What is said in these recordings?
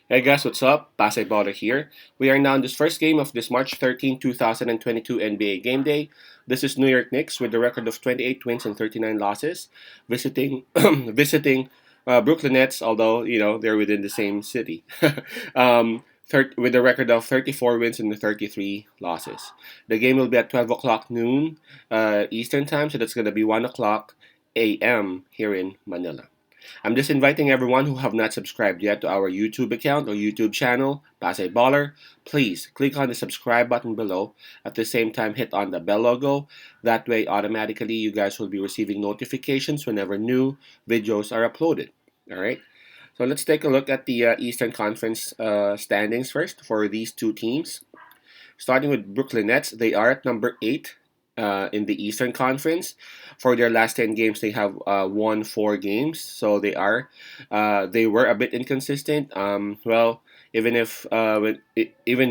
Hey guys, what's up? Pasay Baller here. We are now in this first game of this March 13, 2022 NBA Game Day. This is New York Knicks with a record of 28 wins and 39 losses, visiting visiting Brooklyn Nets, although they're within the same city, with a record of 34 wins and 33 losses. The game will be at 12 o'clock noon Eastern time, so that's going to be 1 o'clock a.m. here in Manila. I'm just inviting everyone who have not subscribed yet to our YouTube account or YouTube channel, Pasay Baller. Please click on the subscribe button below. At the same time, hit on the bell logo. That way, automatically, you guys will be receiving notifications whenever new videos are uploaded. All right. So let's take a look at the Eastern Conference standings first for these two teams. Starting with Brooklyn Nets, they are at number 8 in the Eastern Conference. For their last 10 games, they have won 4 games, so they were a bit inconsistent. Even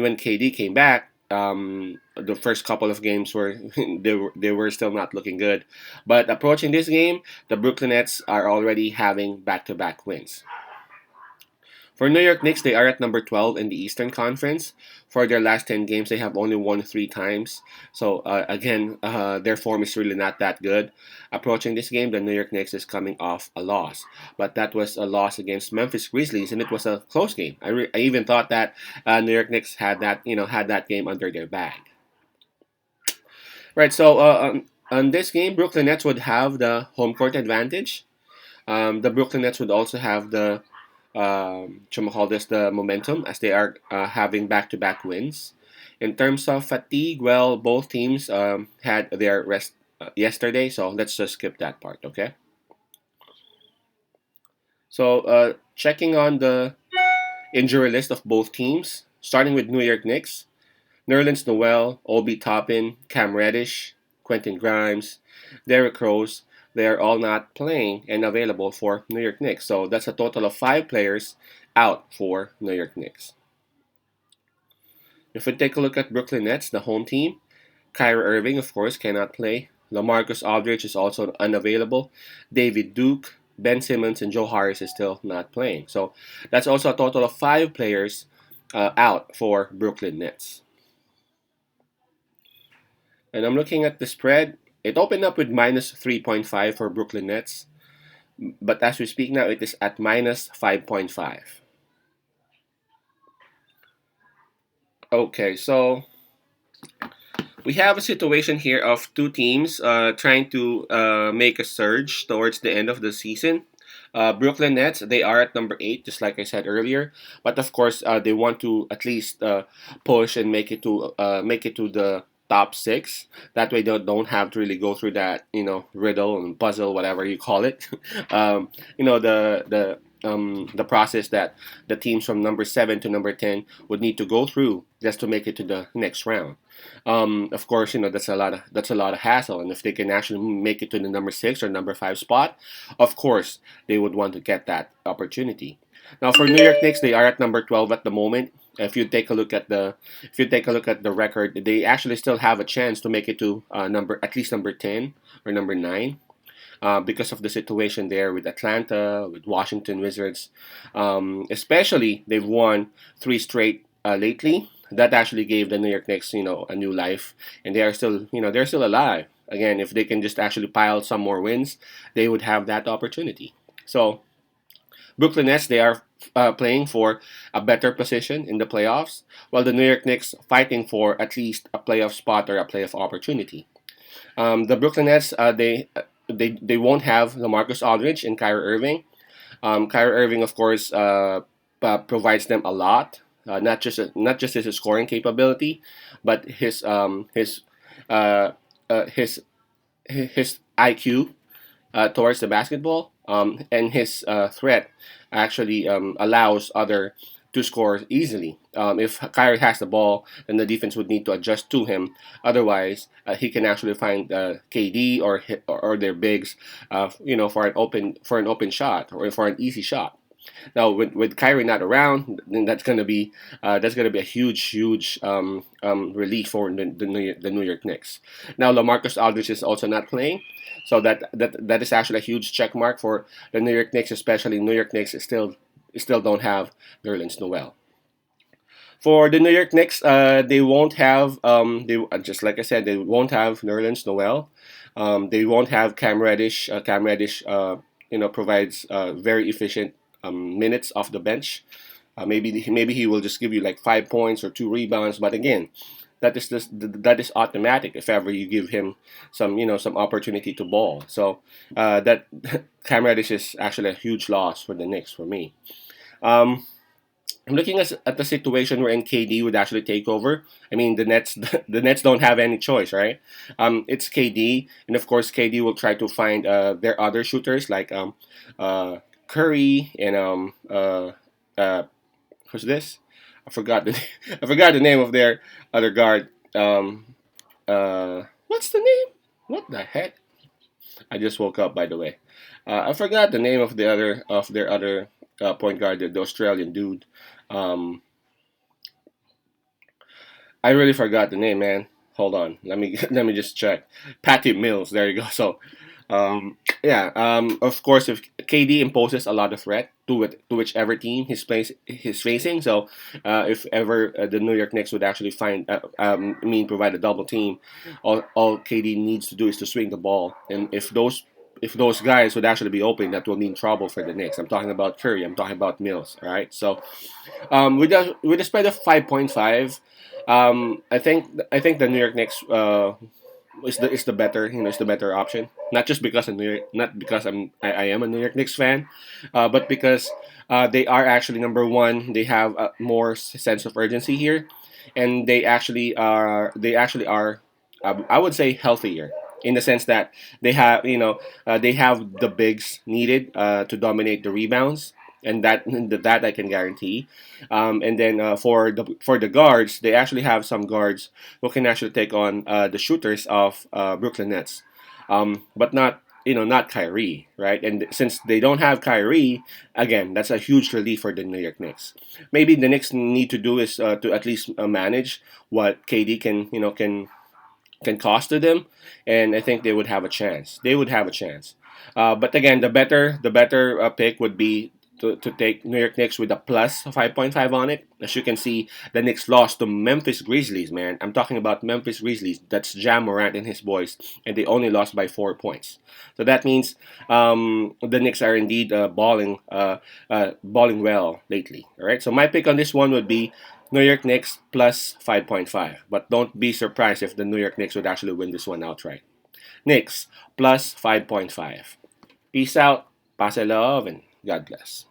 when KD came back, the first couple of games were they were still not looking good. But approaching this game, the Brooklyn Nets are already having back-to-back wins. For New York Knicks, they are at number 12 in the Eastern Conference. For their last 10 games, they have only won 3 times. So, again, their form is really not that good. Approaching this game, the New York Knicks is coming off a loss. But that was a loss against Memphis Grizzlies, and it was a close game. I even thought that New York Knicks had that game under their bag. Right, so on this game, Brooklyn Nets would have the home court advantage. The Brooklyn Nets would also have the momentum as they are having back-to-back wins. In terms of fatigue, well, both teams had their rest yesterday, so let's just skip that part, okay? So, checking on the injury list of both teams, starting with New York Knicks, Nerlens Noel, Obi Toppin, Cam Reddish, Quentin Grimes, Derrick Rose, they are all not playing and available for New York Knicks. So that's a total of 5 players out for New York Knicks. If we take a look at Brooklyn Nets, the home team, Kyrie Irving, of course, cannot play. LaMarcus Aldridge is also unavailable. David Duke, Ben Simmons, and Joe Harris is still not playing. So that's also a total of 5 players out for Brooklyn Nets. And I'm looking at the spread. It opened up with minus 3.5 for Brooklyn Nets, but as we speak now, it is at minus 5.5. Okay, so we have a situation here of two teams trying to make a surge towards the end of the season. Brooklyn Nets, they are at number 8, just like I said earlier. But of course, they want to at least push and make it to the top 6. That way, they don't have to really go through that riddle and puzzle, whatever you call it. The process that the teams from number 7 to number 10 would need to go through just to make it to the next round. Of course, that's a lot of hassle, and if they can actually make it to the number 6 or number 5 spot, of course they would want to get that opportunity. Now, for New York Knicks, they are at number 12 at the moment. If you take a look at the record, they actually still have a chance to make it to at least number 10 or number 9. Because of the situation there with Atlanta, with Washington Wizards, especially they've won 3 straight lately. That actually gave the New York Knicks, a new life, and they're still alive. Again, if they can just actually pile some more wins, they would have that opportunity. So Brooklyn Nets, they are playing for a better position in the playoffs, while the New York Knicks fighting for at least a playoff spot or a playoff opportunity. The Brooklyn Nets, they won't have LaMarcus Aldridge and Kyrie Irving. Kyrie Irving, of course, provides them a lot, not just his scoring capability, but uh, his his IQ towards the basketball, and his threat actually allows other to score easily. If Kyrie has the ball, then the defense would need to adjust to him. Otherwise, he can actually find KD or their bigs, for an open shot or for an easy shot. Now, with Kyrie not around, then that's gonna be a huge relief for the New York Knicks. Now, LaMarcus Aldridge is also not playing, so that is actually a huge check mark for the New York Knicks. Especially New York Knicks is still still don't have Nerlens Noel. For the New York Knicks, they won't have they just like I said, they won't have Nerlens Noel. They won't have Cam Reddish. Cam Reddish, provides very efficient minutes off the bench. Maybe he will just give you like 5 points or 2 rebounds. But again, that is automatic if ever you give him some opportunity to ball. So that Cam Reddish is actually a huge loss for the Knicks for me. Um, I'm looking at the situation where KD would actually take over. I mean, the Nets the Nets don't have any choice, right? It's KD, and of course, KD will try to find their other shooters like uh, Curry and who's this? I forgot the I forgot the name of their other guard. What's the name? What the heck? I just woke up, by the way. I forgot the name of their other point guard, the Australian dude. Um, I really forgot the name, man. Hold on, let me let me just check. Patty Mills. There you go. So, yeah. Of course, if KD imposes a lot of threat to whichever team he's facing, so if ever the New York Knicks would actually provide a double team, all KD needs to do is to swing the ball, and if those guys would actually be open, that will mean trouble for the Knicks. I'm talking about Curry. I'm talking about Mills. All right. So with the spread of 5.5, I think the New York Knicks is the better is the better option. Not just because not because I am a New York Knicks fan, but because they are actually number one. They have a more sense of urgency here, and they actually are I would say healthier in the sense that they have the bigs needed to dominate the rebounds, and that I can guarantee. And then for the guards, they actually have some guards who can actually take on the shooters of Brooklyn Nets, but not Kyrie, right? And since they don't have Kyrie, again, that's a huge relief for the New York Knicks. Maybe the Knicks need to do is to at least manage what KD can cost to them, and I think they would have a chance. They would have a chance. But again, the better pick would be to take New York Knicks with a plus 5.5 on it. As you can see, the Knicks lost to Memphis Grizzlies, man. I'm talking about Memphis Grizzlies. That's Jam Morant and his boys, and they only lost by 4 points. So that means the Knicks are indeed balling well lately. All right. So my pick on this one would be New York Knicks plus 5.5. But don't be surprised if the New York Knicks would actually win this one outright. Knicks plus 5.5. Peace out, pass love, and God bless.